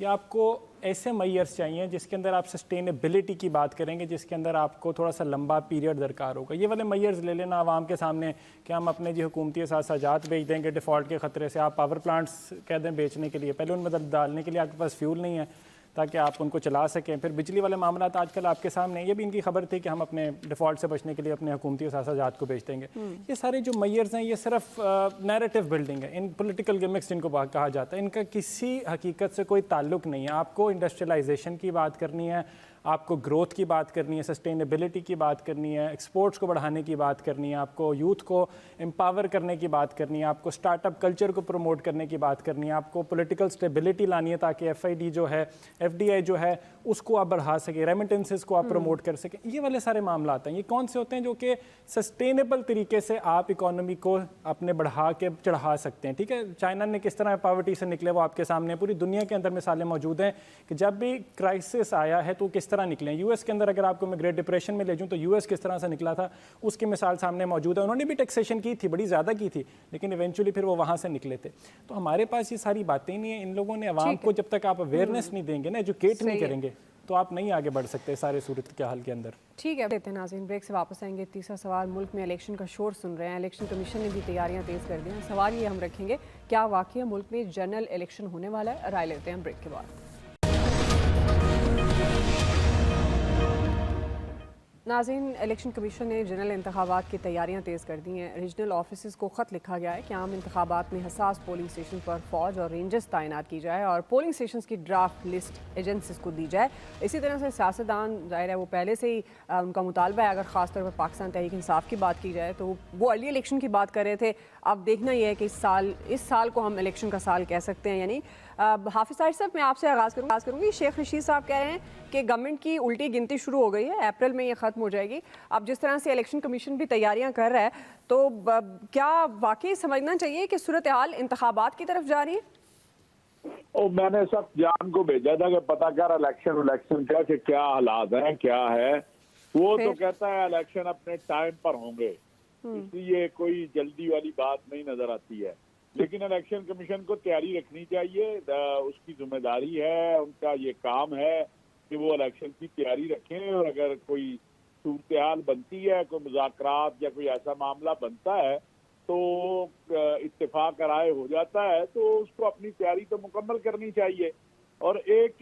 या आपको ऐसे मेजर्स चाहिए जिसके अंदर आप सस्टेनेबिलिटी की बात करेंगे, जिसके अंदर आपको थोड़ा सा लंबा पीरियड दरकार होगा। ये वाले मेजर्स ले लेना आवाम के सामने कि हम अपने जी हुकूमती असासाजात बेच देंगे डिफ़ॉल्ट के ख़तरे से, आप पावर प्लांट्स कह दें बेचने के लिए, पहले उनमें डालने के लिए आपके पास फ्यूल नहीं है, ताकि आप उनको चला सकें। फिर बिजली वाले मामला आजकल आपके सामने, ये भी इनकी खबर थी कि हम अपने डिफ़ॉल्ट से बचने के लिए अपने हुकूमती सासाजात को बेच देंगे। ये सारे जो मैयर्स हैं ये सिर्फ नैरेटिव बिल्डिंग है, इन पॉलिटिकल गिमिक्स जिनको कहा जाता है, इनका किसी हकीकत से कोई ताल्लुक नहीं है। आपको इंडस्ट्रियलाइजेशन की बात करनी है, आपको ग्रोथ की बात करनी है, सस्टेनेबिलिटी की बात करनी है, एक्सपोर्ट्स को बढ़ाने की बात करनी है, आपको यूथ को एम्पावर करने की बात करनी है, आपको स्टार्टअप कल्चर को प्रमोट करने की बात करनी है, आपको पॉलिटिकल स्टेबिलिटी लानी है ताकि FID जो है, FDI जो है उसको आप बढ़ा सकें, रेमिटेंसेस को आप प्रमोट कर सकें। ये वाले सारे मामला आते हैं। ये कौन से होते हैं जो कि सस्टेनेबल तरीके से आप इकोनॉमी को अपने बढ़ा के चढ़ा सकते हैं। ठीक है, चाइना ने किस तरह पॉवर्टी से निकले वो आपके सामने, पूरी दुनिया के अंदर मिसालें मौजूद हैं कि जब भी क्राइसिस आया है तो किस तरह निकले। US के अंदर अगर आपको मैं ग्रेट डिप्रेशन में ले जाऊं तो US किस तरह से निकला था उसकी मिसाल सामने मौजूद है। उन्होंने भी टैक्सेशन की थी, बड़ी ज़्यादा की थी, लेकिन इवेंचुअली फिर वो वहाँ से निकले थे। तो हमारे पास ये सारी बातें नहीं है। इन लोगों ने अवाम को जब तक आप अवेयरनेस नहीं देंगे ना, एजुकेट नहीं करेंगे, तो आप नहीं आगे बढ़ सकते सारे सूरत के हाल के अंदर। ठीक है, देते हैं नाज़रीन, ब्रेक से वापस आएंगे। तीसरा सवाल, मुल्क में इलेक्शन का शोर सुन रहे हैं, इलेक्शन कमीशन ने भी तैयारियां तेज़ कर दी हैं। सवाल ये हम रखेंगे, क्या वाकई मुल्क में जनरल इलेक्शन होने वाला है? राय लेते हैं ब्रेक के बाद। नाज़रीन, इलेक्शन कमीशन ने जनरल इंतखाबात की तैयारियां तेज़ कर दी हैं। रीजनल ऑफिस को ख़त लिखा गया है कि आम इंतखाबात में हसास पोलिंग स्टेशन पर फ़ौज और रेंजर्स तैनात की जाए और पोलिंग स्टेशन की ड्राफ्ट लिस्ट एजेंसीज को दी जाए। इसी तरह से सियासतदान, जाहिर है वो पहले से ही उनका मुतालबा है, अगर ख़ासतौर पर पाकिस्तान तहरीक इंसाफ की बात की जाए तो वो अर्ली इलेक्शन की बात कर रहे थे। अब देखना यह है कि इस साल को हम इलेक्शन का साल कह सकते हैं। यानी हाफिज़ ताहिर साहब, मैं आपसे आगाज़ करूँगी। शेख रशीद साहब कह रहे हैं कि गवर्नमेंट की उल्टी गिनती शुरू हो गई है, अप्रैल में ये ख़त्म हो जाएगी। अब जिस तरह से इलेक्शन कमीशन भी तैयारियां कर रहा है, तो क्या वाकई समझना चाहिए कि सूरत हाल इंतखाबात की तरफ जा रही है? और मैंने सब जान को भेजा था कि पता कर इलेक्शन का कि क्या हालात हैं, क्या है। वो तो कहता है इलेक्शन अपने टाइम पर होंगे, इसलिए कोई जल्दी वाली बात नहीं नजर आती है। लेकिन इलेक्शन कमीशन को तैयारी रखनी चाहिए, उसकी जिम्मेदारी है, उनका ये काम है कि वो इलेक्शन की तैयारी रखें। और अगर कोई सूरत हाल बनती है, कोई मुज़ाकरात या कोई ऐसा मामला बनता है तो इत्तेफाक राय हो जाता है, तो उसको अपनी तैयारी तो मुकम्मल करनी चाहिए। और एक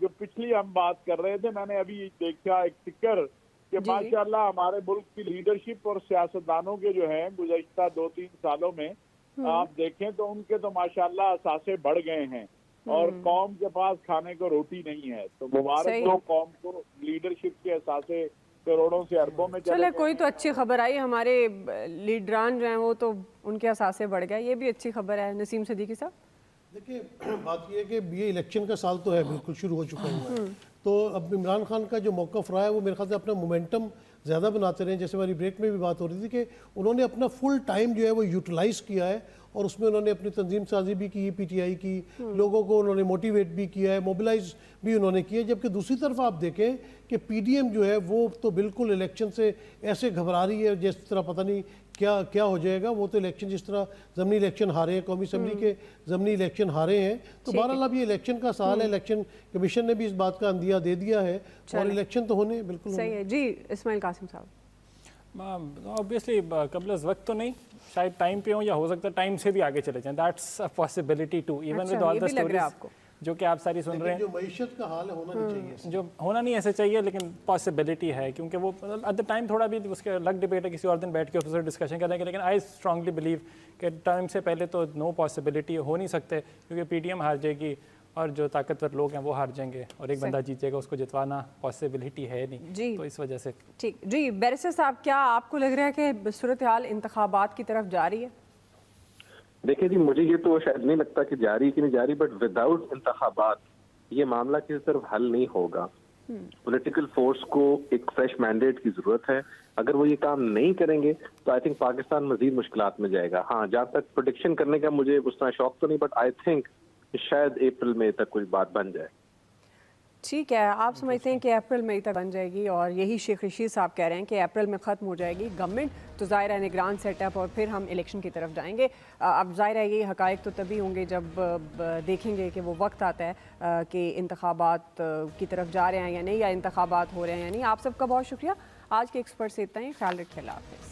जो पिछली हम बात कर रहे थे, मैंने अभी देखा एक टिकर कि माशाल्लाह हमारे मुल्क की लीडरशिप और सियासतदानों के जो हैं गुज़श्ता 2-3 सालों में आप देखें तो उनके तो माशाल्लाह असासे बढ़ गए हैं और कौम के पास खाने को रोटी नहीं है। तो मुबारक हो कौम को, लीडरशिप के असासे करोड़ों से अरबों में चले। कोई तो अच्छी खबर आई, हमारे लीडरान जो हैं वो तो उनके असासे बढ़ गए, ये भी अच्छी खबर है। नसीम सिद्दीकी साहब, देखिए बात ये है कि ये इलेक्शन का साल तो है, बिल्कुल शुरू हो चुका है। तो अब इमरान खान का जो मौक़िफ़ रहा है वो मेरे ख्याल से अपना मोमेंटम ज़्यादा बनाते रहे। जैसे हमारी ब्रेक में भी बात हो रही थी कि उन्होंने अपना फुल टाइम जो है वो यूटिलाइज़ किया है और उसमें उन्होंने अपनी तंजीम साजी भी की, PTI की, लोगों को उन्होंने मोटिवेट भी किया है, मोबिलाइज भी उन्होंने किया। जबकि दूसरी तरफ आप देखें कि PDM जो है वो तो बिल्कुल इलेक्शन से ऐसे घबरा रही है जिस तरह पता नहीं क्या हो जाएगा। वो तो इलेक्शन जिस तरह ज़मनी इलेक्शन हारे हैं, कौमी असम्बली के ज़मनी इलेक्शन हारे हैं, तो बहरहाल अब ये इलेक्शन का साल है। इलेक्शन कमीशन ने भी इस बात का अंदिया दे दिया है और इलेक्शन तो होने बिल्कुल सही है। जी इस्माइल कासिम साहब, ऑब्वियसली कबल वक्त तो नहीं, शायद टाइम पे हो या हो सकता है टाइम से भी आगे चले जाएं। That's a possibility too, even with all the stories जो कि आप सारी सुन रहे हैं। जो मईशत का हाल है होना नहीं चाहिए, जो होना नहीं ऐसे चाहिए, लेकिन पॉसिबिलिटी है, क्योंकि वो एट द टाइम थोड़ा भी उसके अलग डिबेट है, किसी और दिन बैठ के उससे डिस्कशन करेंगे। लेकिन आई स्ट्रांगली बिलीव कि टाइम से पहले तो नो पॉसिबिलिटी हो नहीं सकते, क्योंकि PDM हार जाएगी और जो ताकतवर लोग हैं वो हार जाएंगे और एक बंदा जीतेगा, उसको जितवाना पॉसिबिलिटी है नहीं जी। तो इस वजह से ठीक जी। बैरिस्टर साहब, क्या आपको लग रहा है कि सूरत हाल इंतखाबात की तरफ जा रही है? देखिए जी, मुझे ये तो शायद नहीं लगता कि जारी कि नहीं जारी, बट विदाउट इंतखाबात ये मामला किसी तरफ हल नहीं होगा। पॉलिटिकल फोर्स को एक फ्रेश मैंडेट की जरूरत है। अगर वो ये काम नहीं करेंगे तो आई थिंक पाकिस्तान मजीद मुश्किलात में जाएगा। हाँ, जहाँ तक प्रेडिक्शन करने का मुझे उतना शौक तो नहीं, बट आई थिंक शायद अप्रैल मई तक कोई बात बन जाए। ठीक है, आप समझते हैं कि अप्रैल मई तक बन जाएगी और यही शेख रशीद साहब कह रहे हैं कि अप्रैल में ख़त्म हो जाएगी गवर्नमेंट, तो ज़ाहिर है निगरान सेटअप और फिर हम इलेक्शन की तरफ जाएंगे। अब ज़ाहिर है ये हक़ाइक़ तो तभी होंगे जब देखेंगे कि वो वक्त आता है कि इंतखाबात की तरफ जा रहे हैं या नहीं, या इंतखाबात हो रहे हैं या नहीं। आप सबका बहुत शुक्रिया। आज के एक्सपर्ट से इतना ही, ख्याल रखिए, अल्लाह हाफ़िज़।